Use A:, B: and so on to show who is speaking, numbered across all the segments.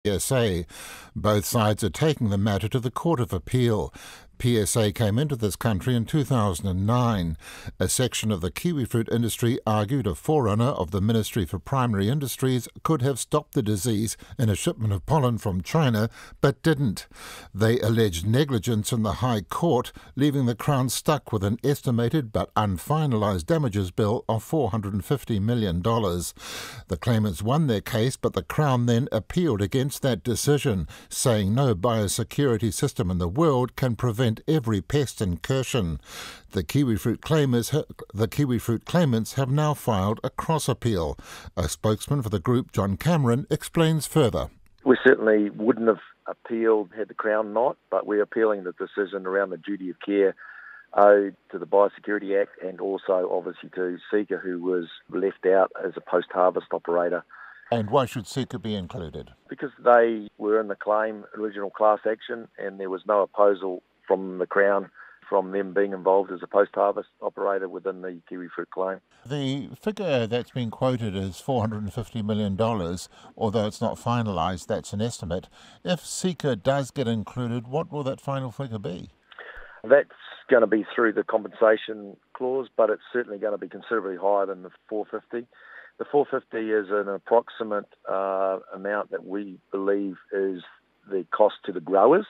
A: PSA. Both sides are taking the matter to the Court of Appeal. PSA came into this country in 2009. A section of the kiwifruit industry argued a forerunner of the Ministry for Primary Industries could have stopped the disease in a shipment of pollen from China, but didn't. They alleged negligence in the High Court, leaving the Crown stuck with an estimated but unfinalised damages bill of $450 million. The claimants won their case, but the Crown then appealed against that decision, saying no biosecurity system in the world can prevent every pest incursion. The kiwifruit claimants have now filed a cross-appeal. A spokesman for the group, John Cameron, explains further.
B: We certainly wouldn't have appealed had the Crown not, but we're appealing the decision around the duty of care owed to the Biosecurity Act and also obviously to Seeker, who was left out as a post-harvest operator.
A: And why should Seeker be included?
B: Because they were in the claim original class action and there was no opposal from the Crown from them being involved as a post-harvest operator within the kiwifruit claim.
A: The figure that's been quoted is $450 million, although it's not finalised, that's an estimate. If Seeker does get included, what will that final figure be?
B: That's going to be through the compensation clause, but it's certainly going to be considerably higher than the 450. The 450 is an approximate amount that we believe is the cost to the growers.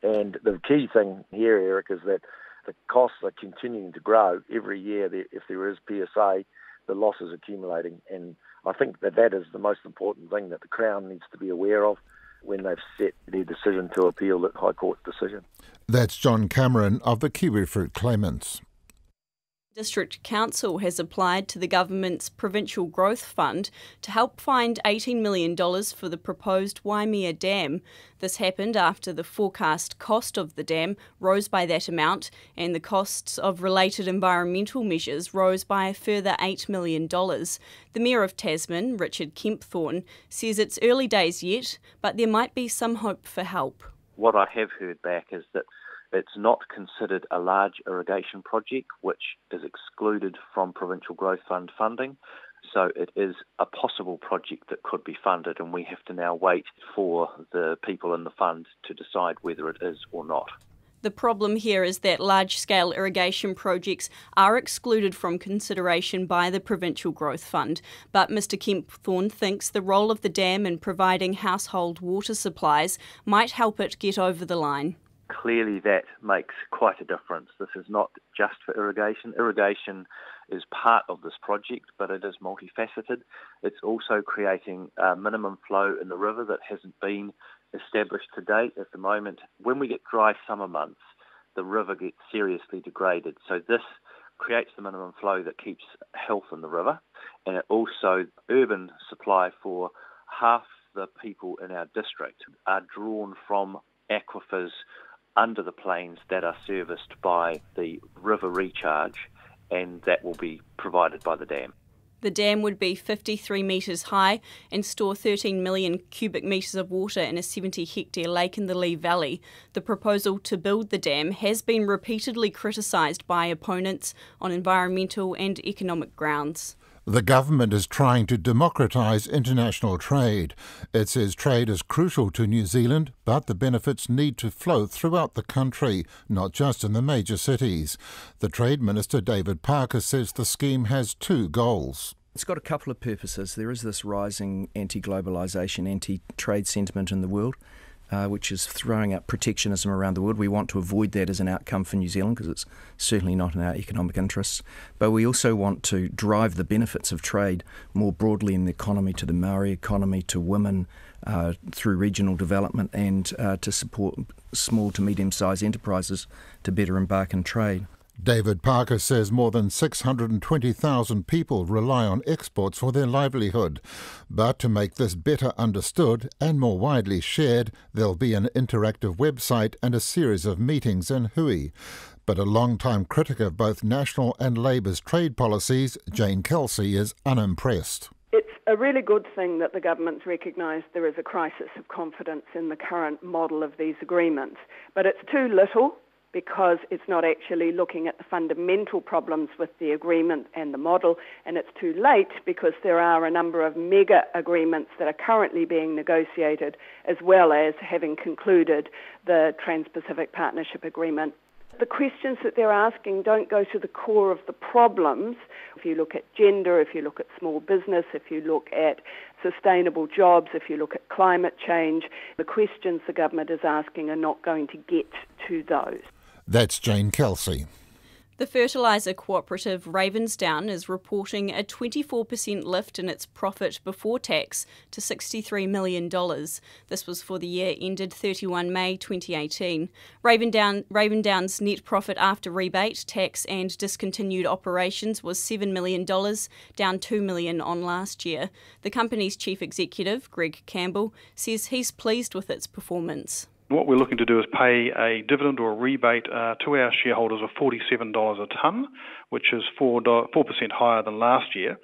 B: And the key thing here, Eric, is that the costs are continuing to grow every year. If there is PSA, the loss is accumulating. And I think that is the most important thing that the Crown needs to be aware of when they've set their decision to appeal the High Court decision.
A: That's John Cameron of the kiwifruit claimants.
C: District Council has applied to the government's Provincial Growth Fund to help find $18 million for the proposed Waimea Dam. This happened after the forecast cost of the dam rose by that amount and the costs of related environmental measures rose by a further $8 million. The Mayor of Tasman, Richard Kempthorne, says it's early days yet, but there might be some hope for help.
D: What I have heard back is that it's not considered a large irrigation project, which is excluded from Provincial Growth Fund funding. So it is a possible project that could be funded, and we have to now wait for the people in the fund to decide whether it is or not.
C: The problem here is that large-scale irrigation projects are excluded from consideration by the Provincial Growth Fund, but Mr Kempthorne thinks the role of the dam in providing household water supplies might help it get over the line.
D: Clearly that makes quite a difference. This is not just for irrigation. Irrigation is part of this project, but it is multifaceted. It's also creating a minimum flow in the river that hasn't been established to date. At the moment, when we get dry summer months, the river gets seriously degraded. So this creates the minimum flow that keeps health in the river, and it also urban supply for half the people in our district are drawn from aquifers under the plains that are serviced by the river recharge, and that will be provided by the dam.
C: The dam would be 53 metres high and store 13 million cubic metres of water in a 70-hectare lake in the Lee Valley. The proposal to build the dam has been repeatedly criticised by opponents on environmental and economic grounds.
A: The government is trying to democratise international trade. It says trade is crucial to New Zealand, but the benefits need to flow throughout the country, not just in the major cities. The Trade Minister, David Parker, says the scheme has two goals.
E: It's got a couple of purposes. There is this rising anti-globalisation, anti-trade sentiment in the world, which is throwing up protectionism around the world. We want to avoid that as an outcome for New Zealand because it's certainly not in our economic interests. But we also want to drive the benefits of trade more broadly in the economy, to the Maori economy, to women, through regional development, and to support small to medium-sized enterprises to better embark in trade.
A: David Parker says more than 620,000 people rely on exports for their livelihood. But to make this better understood and more widely shared, there'll be an interactive website and a series of meetings in Hui. But a long-time critic of both National and Labour's trade policies, Jane Kelsey, is unimpressed.
F: It's a really good thing that the government's recognised there is a crisis of confidence in the current model of these agreements, but it's too little because it's not actually looking at the fundamental problems with the agreement and the model, and it's too late because there are a number of mega agreements that are currently being negotiated, as well as having concluded the Trans-Pacific Partnership Agreement. The questions that they're asking don't go to the core of the problems. If you look at gender, if you look at small business, if you look at sustainable jobs, if you look at climate change, the questions the government is asking are not going to get to those.
A: That's Jane Kelsey.
C: The fertiliser cooperative Ravensdown is reporting a 24% lift in its profit before tax to $63 million. This was for the year ended 31 May 2018. Ravensdown's net profit after rebate, tax and discontinued operations was $7 million, down $2 million on last year. The company's chief executive, Greg Campbell, says he's pleased with its performance.
G: What we're looking to do is pay a dividend or a rebate to our shareholders of $47 a tonne, which is 4% higher than last year.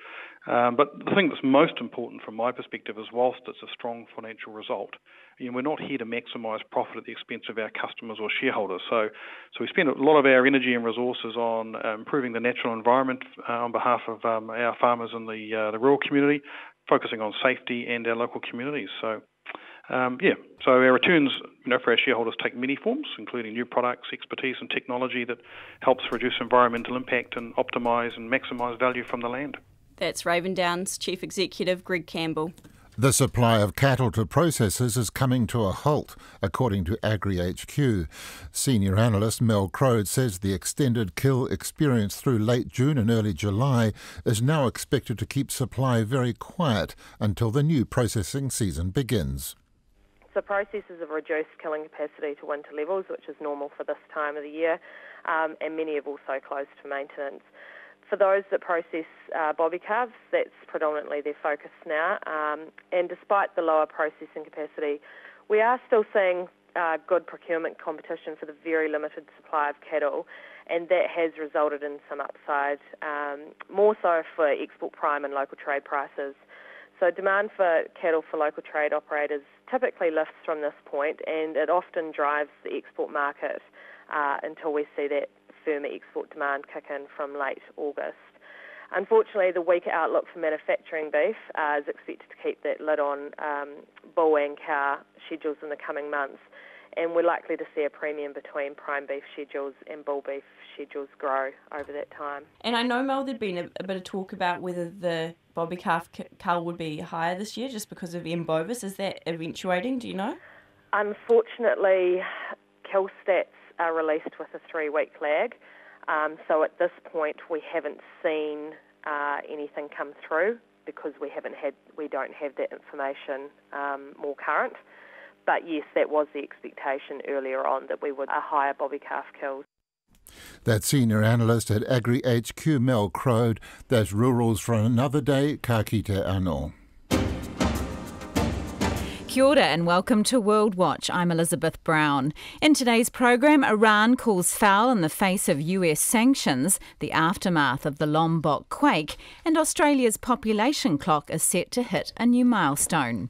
G: But the thing that's most important from my perspective is whilst it's a strong financial result, we're not here to maximise profit at the expense of our customers or shareholders. So we spend a lot of our energy and resources on improving the natural environment on behalf of our farmers in the rural community, focusing on safety and our local communities. So our returns for our shareholders take many forms, including new products, expertise and technology that helps reduce environmental impact and optimise and maximise value from the land.
C: That's Ravensdown's Chief Executive, Greg Campbell.
A: The supply of cattle to processors is coming to a halt, according to AgriHQ. Senior analyst Mel Crode says the extended kill experienced through late June and early July is now expected to keep supply very quiet until the new processing season begins.
H: So processors have reduced killing capacity to winter levels, which is normal for this time of the year, and many have also closed for maintenance. For those that process bobby calves, that's predominantly their focus now, and despite the lower processing capacity, we are still seeing good procurement competition for the very limited supply of cattle, and that has resulted in some upside, more so for export prime and local trade prices. So demand for cattle for local trade operators typically lifts from this point, and it often drives the export market until we see that firmer export demand kick in from late August. Unfortunately, the weaker outlook for manufacturing beef is expected to keep that lid on bull and cow schedules in the coming months, and we're likely to see a premium between prime beef schedules and bull beef schedules grow over that time.
C: And I know, Mel, there'd been a bit of talk about whether the bobby calf cull would be higher this year just because of M. bovis. Is that eventuating, do you know?
H: Unfortunately, kill stats are released with a 3-week lag, so at this point we haven't seen anything come through because we don't have that information more current. But yes, that was the expectation earlier on, that we would a higher bobby calf kills.
A: That's senior analyst at AgriHQ Mel Crode. That's Rurals for Another Day. Ka kite anō.
I: Kia ora and welcome to World Watch. I'm Elizabeth Brown. In today's program, Iran calls foul in the face of US sanctions, the aftermath of the Lombok quake, and Australia's population clock is set to hit a new milestone.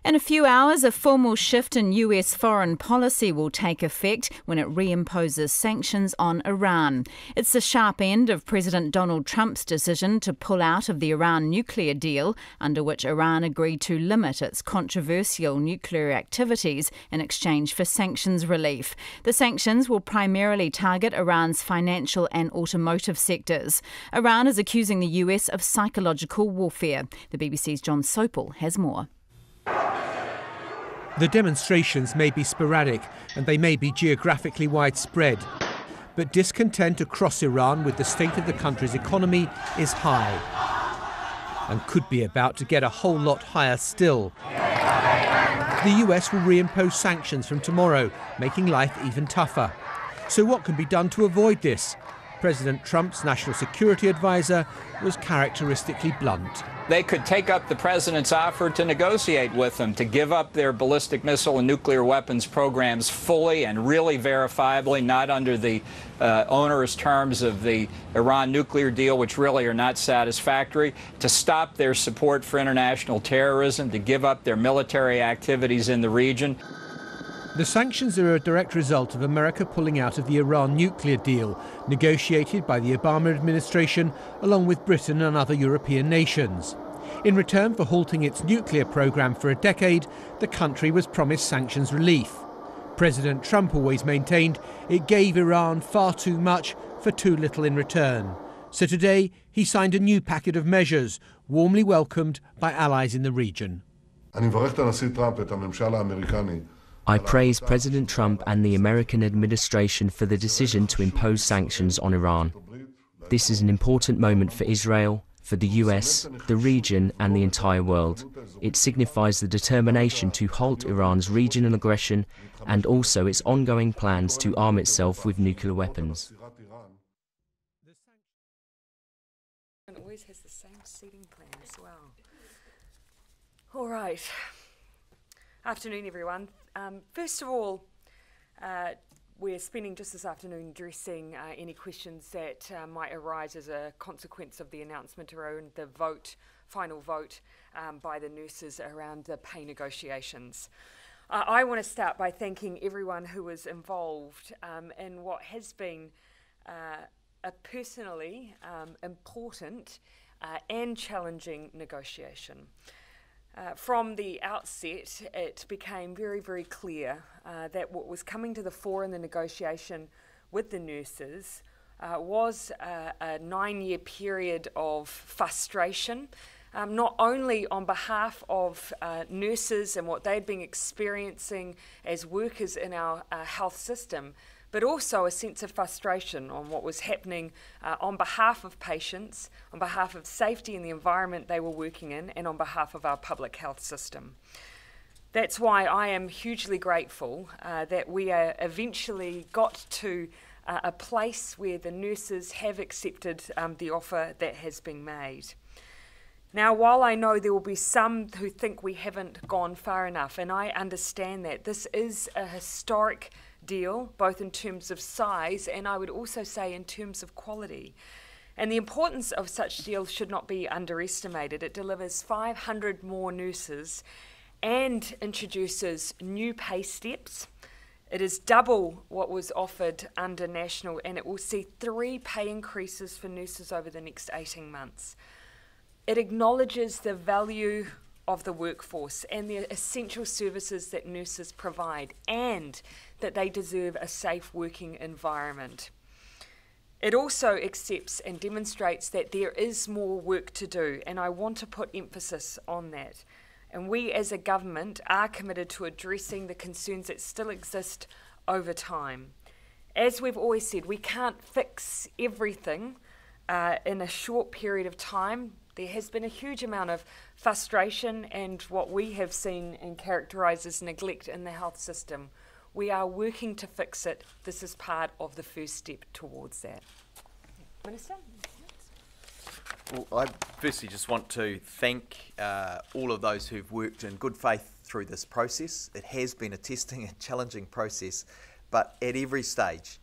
I: In a few hours, a formal shift in US foreign policy will take effect when it reimposes sanctions on Iran. It's the sharp end of President Donald Trump's decision to pull out of the Iran nuclear deal, under which Iran agreed to limit its controversial nuclear activities in exchange for sanctions relief. The sanctions will primarily target Iran's financial and automotive sectors. Iran is accusing the US of psychological warfare. The BBC's John Sopel has more.
J: The demonstrations may be sporadic and they may be geographically widespread, but discontent across Iran with the state of the country's economy is high and could be about to get a whole lot higher still. The US will reimpose sanctions from tomorrow, making life even tougher. So what can be done to avoid this? President Trump's national security advisor was characteristically blunt.
K: They could take up the president's offer to negotiate with them, to give up their ballistic missile and nuclear weapons programs fully and really verifiably, not under the onerous terms of the Iran nuclear deal, which really are not satisfactory, to stop their support for international terrorism, to give up their military activities in the region.
J: The sanctions are a direct result of America pulling out of the Iran nuclear deal, negotiated by the Obama administration along with Britain and other European nations. In return for halting its nuclear program for a decade, the country was promised sanctions relief. President Trump always maintained it gave Iran far too much for too little in return. So today he signed a new packet of measures, warmly welcomed by allies in the region.
L: I praise President Trump and the American administration for the decision to impose sanctions on Iran. This is an important moment for Israel, for the US, the region and the entire world. It signifies the determination to halt Iran's regional aggression and also its ongoing plans to arm itself with nuclear weapons.
M: It always has the same seating plan as well. All right. Afternoon, everyone. First of all, we're spending just this afternoon addressing any questions that might arise as a consequence of the announcement around the final vote by the nurses around the pay negotiations. I want to start by thanking everyone who was involved in what has been a personally important and challenging negotiation. From the outset, it became very, very clear that what was coming to the fore in the negotiation with the nurses was a 9-year period of frustration, not only on behalf of nurses and what they'd been experiencing as workers in our health system, but also a sense of frustration on what was happening on behalf of patients, on behalf of safety in the environment they were working in, and on behalf of our public health system. That's why I am hugely grateful that we eventually got to a place where the nurses have accepted the offer that has been made. Now, while I know there will be some who think we haven't gone far enough, and I understand that, this is a historic deal, both in terms of size and I would also say in terms of quality. And the importance of such deals should not be underestimated. It delivers 500 more nurses and introduces new pay steps. It is double what was offered under national, and it will see 3 pay increases for nurses over the next 18 months. It acknowledges the value of the workforce and the essential services that nurses provide, and that they deserve a safe working environment. It also accepts and demonstrates that there is more work to do, and I want to put emphasis on that. And we as a government are committed to addressing the concerns that still exist over time. As we've always said, we can't fix everything in a short period of time. There has been a huge amount of frustration and what we have seen and characterised as neglect in the health system. We are working to fix it. This is part of the first step towards that. Minister?
N: Well, I firstly just want to thank all of those who've worked in good faith through this process. It has been a testing and challenging process, but at every stage,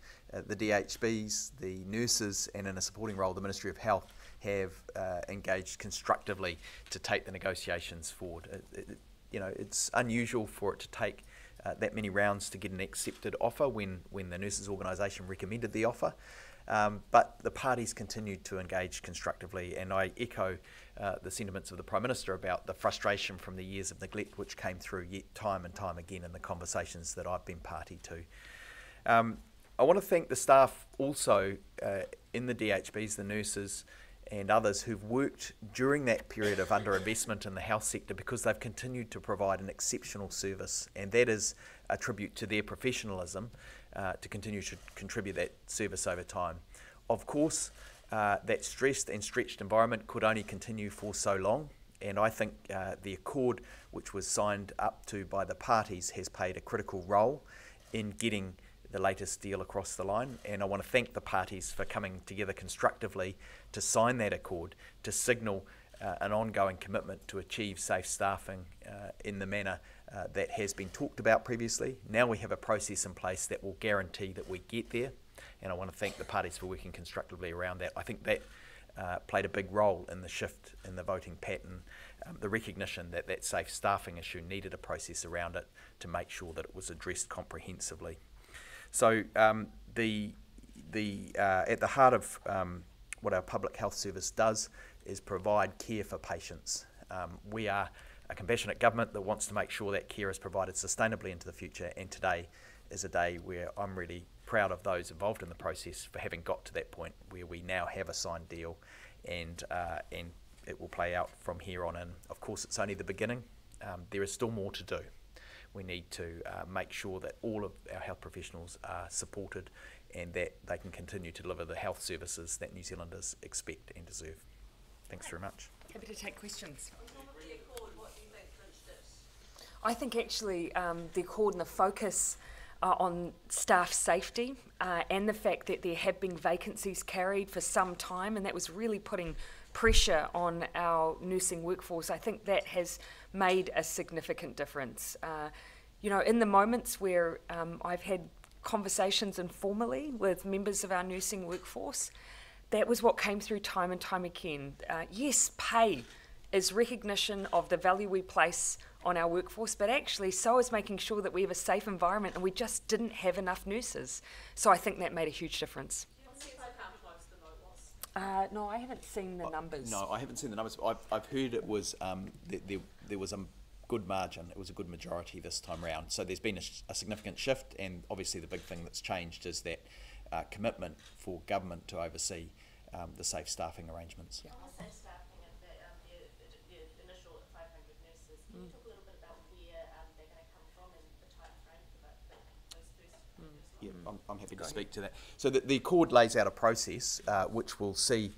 N: the DHBs, the nurses, and in a supporting role, the Ministry of Health, have engaged constructively to take the negotiations forward. It's unusual for it to take that many rounds to get an accepted offer when the nurses organisation recommended the offer. But the parties continued to engage constructively, and I echo the sentiments of the Prime Minister about the frustration from the years of neglect which came through yet time and time again in the conversations that I've been party to. I want to thank the staff also in the DHBs, the nurses and others who've worked during that period of underinvestment in the health sector, because they've continued to provide an exceptional service, and that is a tribute to their professionalism to continue to contribute that service over time. Of course, that stressed and stretched environment could only continue for so long, and I think the accord which was signed up to by the parties has played a critical role in getting the latest deal across the line, and I want to thank the parties for coming together constructively to sign that accord, to signal an ongoing commitment to achieve safe staffing in the manner that has been talked about previously. Now we have a process in place that will guarantee that we get there, and I want to thank the parties for working constructively around that. I think that played a big role in the shift in the voting pattern, the recognition that that safe staffing issue needed a process around it to make sure that it was addressed comprehensively. So at the heart of what our public health service does is provide care for patients. We are a compassionate government that wants to make sure that care is provided sustainably into the future, and today is a day where I'm really proud of those involved in the process for having got to that point where we now have a signed deal, and it will play out from here on in. Of course, it's only the beginning. There is still more to do. We need to make sure that all of our health professionals are supported and that they can continue to deliver the health services that New Zealanders expect and deserve. Thanks very much.
M: Happy to take questions. I think actually the accord and the focus on staff safety and the fact that there have been vacancies carried for some time, and that was really putting pressure on our nursing workforce. I think that has made a significant difference. In the moments where I've had conversations informally with members of our nursing workforce, that was what came through time and time again. Yes, pay is recognition of the value we place on our workforce, but actually so is making sure that we have a safe environment, and we just didn't have enough nurses. So I think that made a huge difference. No, I haven't seen the numbers.
N: No, I haven't seen the numbers. I've heard it was there was a good margin. It was a good majority this time round. So there's been a significant shift, and obviously the big thing that's changed is that commitment for government to oversee the safe staffing arrangements. Yeah. I'm happy to speak to that. So the accord lays out a process which will see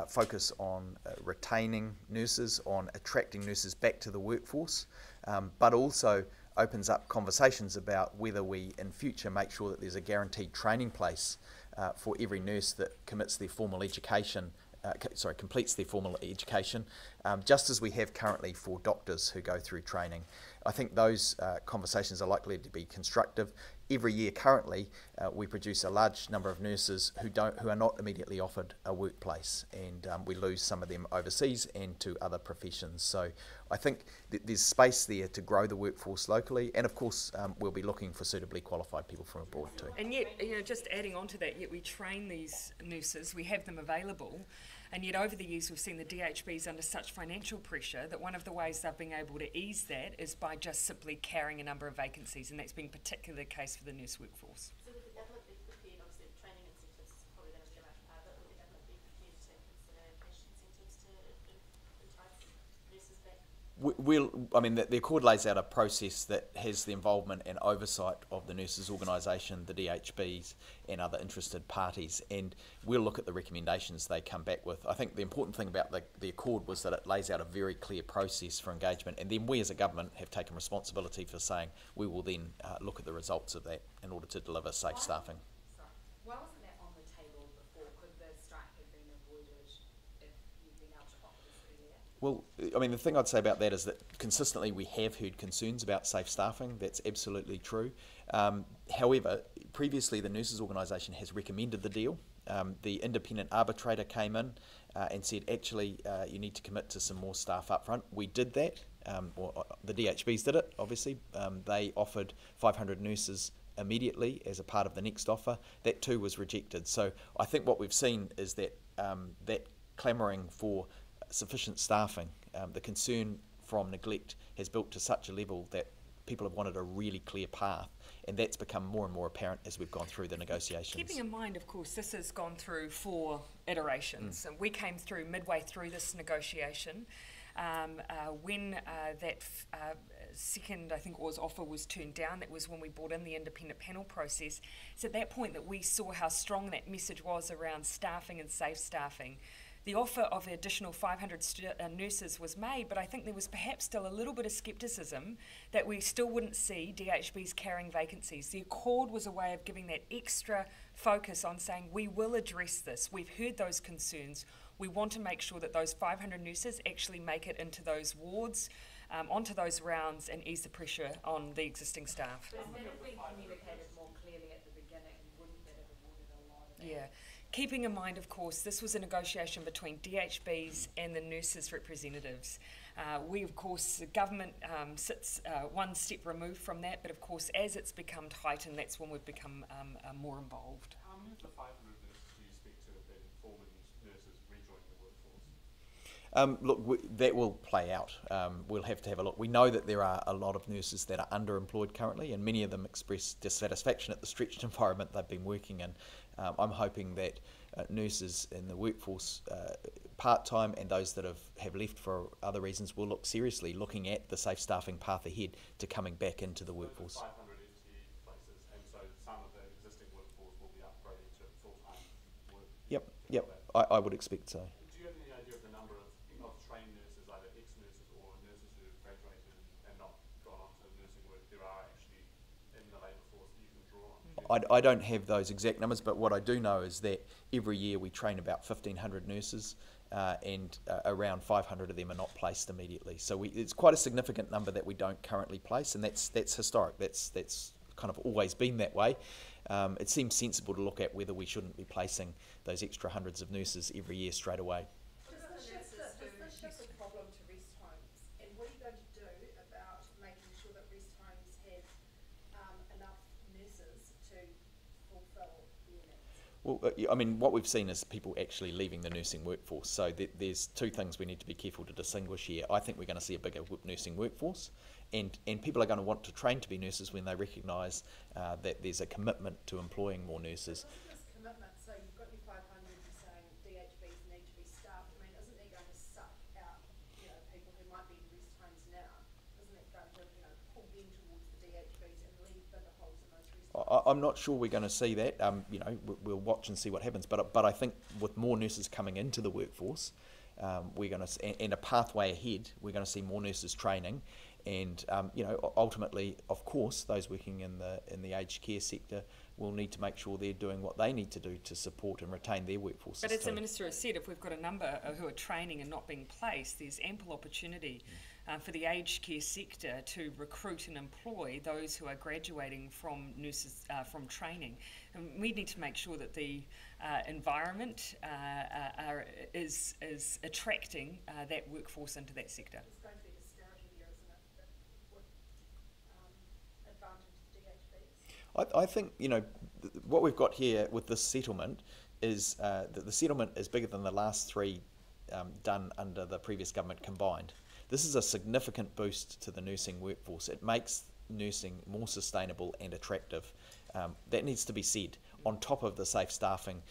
N: focus on retaining nurses, on attracting nurses back to the workforce, but also opens up conversations about whether we in future make sure that there's a guaranteed training place for every nurse that completes their formal education, just as we have currently for doctors who go through training. I think those conversations are likely to be constructive. Every year currently, we produce a large number of nurses who are not immediately offered a workplace, and we lose some of them overseas and to other professions. So I think there's space there to grow the workforce locally, and of course we'll be looking for suitably qualified people from abroad too.
M: And yet, just adding on to that, yet we train these nurses, we have them available, and yet over the years we've seen the DHBs under such financial pressure that one of the ways they've been able to ease that is by just simply carrying a number of vacancies, and that's been particularly the case for the nurse workforce. So would the government be prepared, obviously the training incentives is probably going to be a large part of it, would the government be prepared to consider cash incentives to entice nurses back?
N: The accord lays out a process that has the involvement and oversight of the nurses organisation, the DHBs and other interested parties, and we'll look at the recommendations they come back with. I think the important thing about the accord was that it lays out a very clear process for engagement, and then we as a government have taken responsibility for saying we will then look at the results of that in order to deliver safe staffing.
O: Why wasn't that on the table before? Could the strike have been avoided if you'd been able to offer this earlier?
N: Well, the thing I'd say about that is that consistently we have heard concerns about safe staffing. That's absolutely true. However, previously the nurses organisation has recommended the deal. The independent arbitrator came in and said, actually, you need to commit to some more staff up front. We did that. The DHBs did it, obviously. They offered 500 nurses immediately as a part of the next offer. That too was rejected. So I think what we've seen is that that clamouring for sufficient staffing, the concern from neglect has built to such a level that people have wanted a really clear path, and that's become more and more apparent as we've gone through the negotiations.
M: Keeping in mind, of course, this has gone through 4 iterations, and we came through midway through this negotiation. When that second, I think it was, offer was turned down, that was when we brought in the independent panel process. It's at that point that we saw how strong that message was around staffing and safe staffing. The offer of an additional 500 nurses was made, but I think there was perhaps still a little bit of scepticism that we still wouldn't see DHBs carrying vacancies. The accord was a way of giving that extra focus on saying we will address this. We've heard those concerns. We want to make sure that those 500 nurses actually make it into those wards, onto those rounds, and ease the pressure on the existing staff.
O: But if we communicated more clearly at the beginning, wouldn't that have avoided a lot of that?
M: Yeah. keeping in mind, of course, this was a negotiation between DHBs and the nurses' representatives. We, of course, the government sits one step removed from that, but of course, as it's become tightened, that's when we've become more involved.
P: How many of the 500 nurses do you speak to have been former nurses rejoining the workforce?
N: Look, that will play out. We'll have to have a look. We know that there are a lot of nurses that are underemployed currently, and many of them express dissatisfaction at the stretched environment they've been working in. I'm hoping that nurses in the workforce part-time and those that have left for other reasons will look seriously looking at the safe staffing path ahead to coming back into the workforce.
P: 500 FTE places, and so some of the existing workforce will be upgraded to full-time work.
N: Yep, I would expect so.
P: Do you have any idea of the number of trained nurses, either ex-nurses or nurses who have graduated and not gone on to nursing work, there are actually in the labour force that you can draw on?
N: I don't have those exact numbers, but what I do know is that every year we train about 1,500 nurses, and around 500 of them are not placed immediately. So it's quite a significant number that we don't currently place, and that's historic. That's kind of always been that way. It seems sensible to look at whether we shouldn't be placing those extra hundreds of nurses every year straight away.
O: Does this shift the problem to rest homes? And what are you going to do about making sure that rest homes have enough nurses to fulfil their needs?
N: Well, I mean, what we've seen is people actually leaving the nursing workforce. So there's two things we need to be careful to distinguish here. I think we're going to see a bigger nursing workforce, and people are going to want to train to be nurses when they recognise that there's a commitment to employing more nurses.
O: Isn't this commitment, so you've got your 500, you're saying DHBs need to be staffed. I mean, isn't it going to suck out, people who might be in rest homes now? Isn't it going to, pull them towards the DHBs and leave bigger holes in those rest homes?
N: I'm not sure we're going to see that. We'll watch and see what happens. But I think with more nurses coming into the workforce, we're going to, and a pathway ahead, we're going to see more nurses training, and ultimately, of course, those working in the aged care sector will need to make sure they're doing what they need to do to support and retain their workforce.
M: But as the Minister has said, if we've got a number who are training and not being placed, there's ample opportunity for the aged care sector to recruit and employ those who are graduating from nurses from training. And we need to make sure that the environment is attracting that workforce into that sector.
O: There's going to be disparity there, isn't it, that would advantage the DHBs?
N: I think, what we've got here with this settlement is that the settlement is bigger than the last three done under the previous government combined. This is a significant boost to the nursing workforce. It makes nursing more sustainable and attractive. That needs to be said, on top of the safe staffing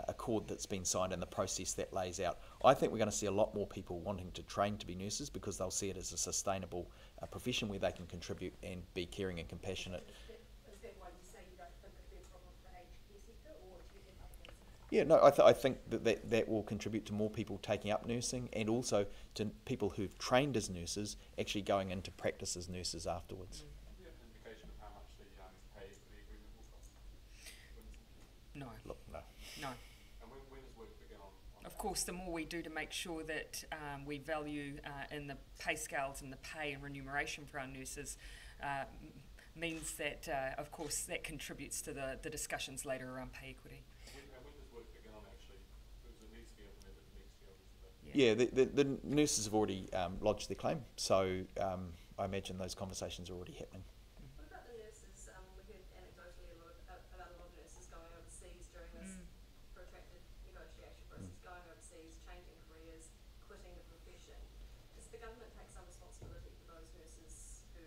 N: accord that's been signed and the process that lays out. I think we're going to see a lot more people wanting to train to be nurses because they'll see it as a sustainable profession where they can contribute and be caring and compassionate.
O: Is that why you say you don't think it'll be a problem for the aged care sector, or do you have other reasons?
N: Yeah, no, I think that will contribute to more people taking up nursing, and also to people who've trained as nurses actually going into practice as nurses afterwards.
P: Do you have an indication of how much the pay for the agreement will cost?
M: No.
N: Look, no.
M: No.
P: And when does work begin on
M: Of course, the more we do to make sure that we value in the pay scales and the pay and remuneration for our nurses means that, of course, that contributes to the discussions later around pay equity.
P: When does work begin on actually? Because it needs to be implemented next year, obviously.
N: Yeah, the nurses have already lodged their claim, so I imagine those conversations are already happening.
O: What about the nurses? We heard anecdotally about a lot of nurses going overseas during this protracted negotiation process, going overseas, changing careers, quitting the profession. Does the government take some responsibility for those nurses who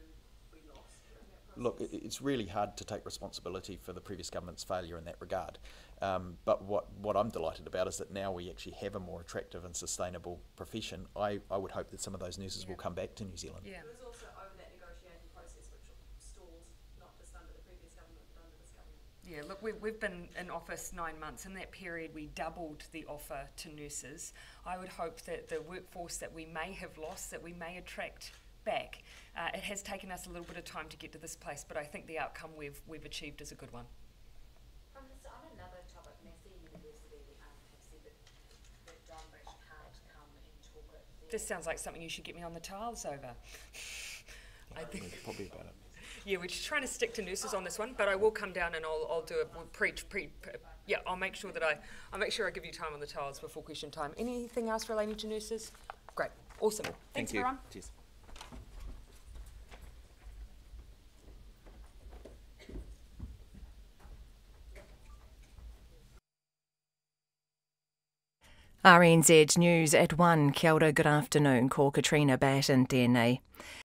O: we lost during that process?
N: Look, it's really hard to take responsibility for the previous government's failure in that regard. But what I'm delighted about is that now we actually have a more attractive and sustainable profession. I would hope that some of those nurses will come back to New Zealand.
O: Yeah. It was also over that negotiating process which stalled, not just under the previous government, but under this government.
M: Yeah, look, we've been in office 9 months. In that period, we doubled the offer to nurses. I would hope that the workforce that we may have lost, that we may attract back. It has taken us a little bit of time to get to this place, but I think the outcome we've achieved is a good one.
O: On another topic, Massey University have said that John Bush can't come and talk at
M: This sounds like something you should get me on the tiles over.
N: I think probably about it.
M: Yeah, we're just trying to stick to nurses on this one, but I will come down and I'll do it. I'll make sure that I'll make sure I give you time on the tiles before question time. Anything else relating to nurses? Great, awesome. Thanks,
N: you.
M: everyone.
N: Cheers.
Q: RNZ News at 1. Kia ora, good afternoon. Ko Katrina Batt and DNA.